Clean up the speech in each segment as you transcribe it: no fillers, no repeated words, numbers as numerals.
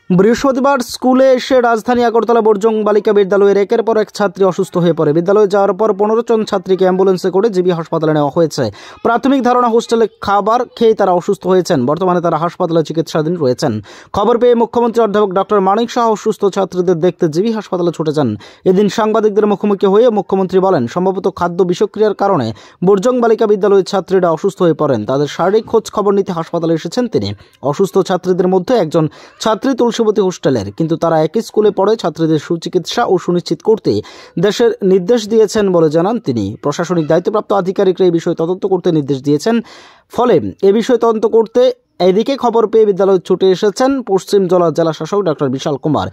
বৃহস্পতিবার স্কুলে এসে রাজধানী আগরতলা বর্জং বালিকা বিদ্যালয়ের একের পর এক ছাত্রী অসুস্থ হয়ে পড়ে। বিদ্যালয়ে যাওয়ার পর 15 জন ছাত্রীকে অ্যাম্বুলেন্সে করে জিবি হাসপাতালে নেওয়া হয়েছে। প্রাথমিক ধারণা হোস্টেলে খাবার খেয়ে তারা অসুস্থ হয়েছেন। বর্তমানে তারা হাসপাতালে চিকিৎসাধীন রয়েছেন। খবর পেয়ে মুখ্যমন্ত্রী অধ্যাপক ডক্টর মানিক সাহা অসুস্থ ছাত্রীদের দেখতে জিবি হাসপাতালে ছুটে যান। এদিন সাংবাদিকদের মুখোমুখি হয়ে মুখ্যমন্ত্রী বলেন, সম্ভবত খাদ্য বিষক্রিয়ার কারণে বর্জং বালিকা বিদ্যালয়ের ছাত্রীরা অসুস্থ হয়ে পড়েন। তাদের শারীরিক খোঁজ খবর নিতে হাসপাতালে এসেছেন তিনি। অসুস্থ ছাত্রীদের মধ্যে একজন ছাত্রী তুলসীবতী হোস্টেলের, কিন্তু তারা একই স্কুলে পড়ে। ছাত্রীদের সুচিকিৎসা ও সুনিশ্চিত করতে দেশের নির্দেশ দিয়েছেন বলে জানান তিনি। প্রশাসনিক দায়িত্বপ্রাপ্ত আধিকারিকরা এই বিষয়ে তদন্ত করতে নির্দেশ দিয়েছেন। ফলে এ বিষয়ে তদন্ত করতে এদিকে খবর পেয়ে বিদ্যালয়ে ছুটে এসেছেন পশ্চিম জেলা শাসক ডক্টর বিশাল কুমার,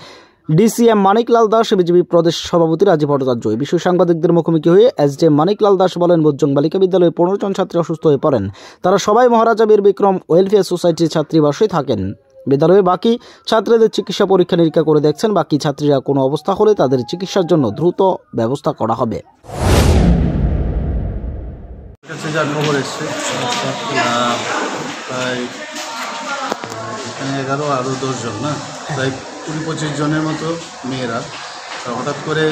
ডিসিএম মানিকলাল দাস, বিজেপি প্রদেশ সভাপতি রাজীব ভট্টাচার্য। এই বিষয়ে সাংবাদিকদের মুখোমুখি হয়ে এসডিএম মানিকলাল দাস বলেন, বর্জং বালিকা বিদ্যালয়ে 15 জন ছাত্রী অসুস্থ হয়ে পড়েন। তারা সবাই মহারাজা বীর বিক্রম ওয়েলফেয়ার সোসাইটির ছাত্রীবাসে থাকেন। বিদ্যালয়ে বাকি ছাত্রীদের চিকিৎসা পরীক্ষা নিরীক্ষা করে দেখছেন। বাকি ছাত্রীরা কোনো অবস্থা হলে তাদের চিকিৎসার জন্য দ্রুত ব্যবস্থা করা হবে। খবর এসছে প্রায় 11 আরও 10 জন না, প্রায় 20-25 জনের মতো মেয়েরা হঠাৎ করে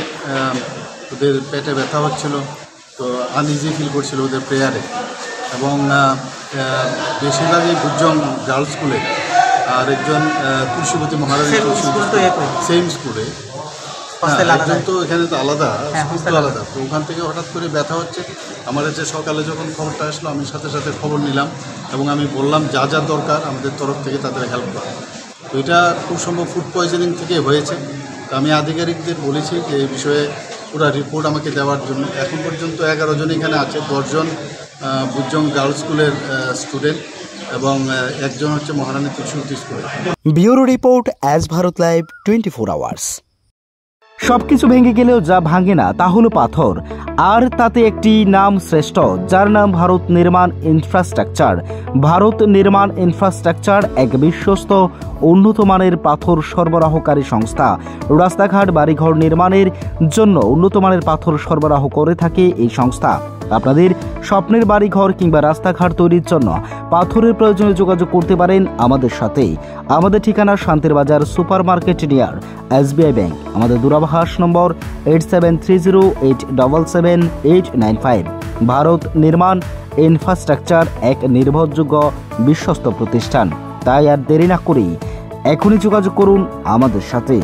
ওদের পেটে ব্যথা হচ্ছিল, তো আনইজি ফিল করছিল ওদের প্রেয়ারে, এবং বেশিরভাগই বর্জং গার্লস স্কুলে আর একজন তুলসীবতী মহারাজা সেম স্কুলে। একজন তো এখানে তো আলাদা, স্কুল আলাদা, তো ওখান থেকে হঠাৎ করে ব্যথা হচ্ছে। আমার কাছে সকালে যখন খবরটা আসলো আমি সাথে সাথে খবর নিলাম এবং আমি বললাম যা যা দরকার আমাদের তরফ থেকে তাদের হেল্প করা। তো এটা খুব সম্ভব ফুড পয়জনিং থেকে হয়েছে। তো আমি আধিকারিকদের বলেছি যে এই বিষয়ে পুরো রিপোর্ট আমাকে দেওয়ার জন্য। এখন পর্যন্ত 11 জন এখানে আছে, 10 জন বর্জং গার্লস স্কুলের স্টুডেন্ট এবং একজন হচ্ছে মহারানী তুলসীবতী স্কুলের। Bureau report, as Bharat live 24 hours. সবকিছু ভেঙে গেলেও যা ভাঙে না তা হলো পাথর, আর তাতে একটি নাম শ্রেষ্ঠ, যার নাম ভারত নির্মাণ ইনফ্রাস্ট্রাকচার। ভারত নির্মাণ ইনফ্রাস্ট্রাকচার এক বিশ্বস্ত উন্নত মানের পাথর সরবরাহকারী সংস্থা। রাস্তাঘাট, বাড়িঘর নির্মাণের জন্য উন্নত মানের পাথর সরবরাহ করে থাকে এই সংস্থা। আপনাদের স্বপ্নের বাড়িঘর কিংবা রাস্তাঘাট তৈরির জন্য পাথরের প্রয়োজনে যোগাযোগ করতে পারেন আমাদের সাথে। আমাদের ঠিকানা শান্তির বাজার super market near SBI bank. আমাদের দূরভাষ নম্বর 8730877895। ভারত নির্মাণ ইনফ্রাস্ট্রাকচার এক নির্ভরযোগ্য বিশ্বস্ত প্রতিষ্ঠান। তাই আর দেরি না করেই এখনই যোগাযোগ করুন আমাদের সাথে।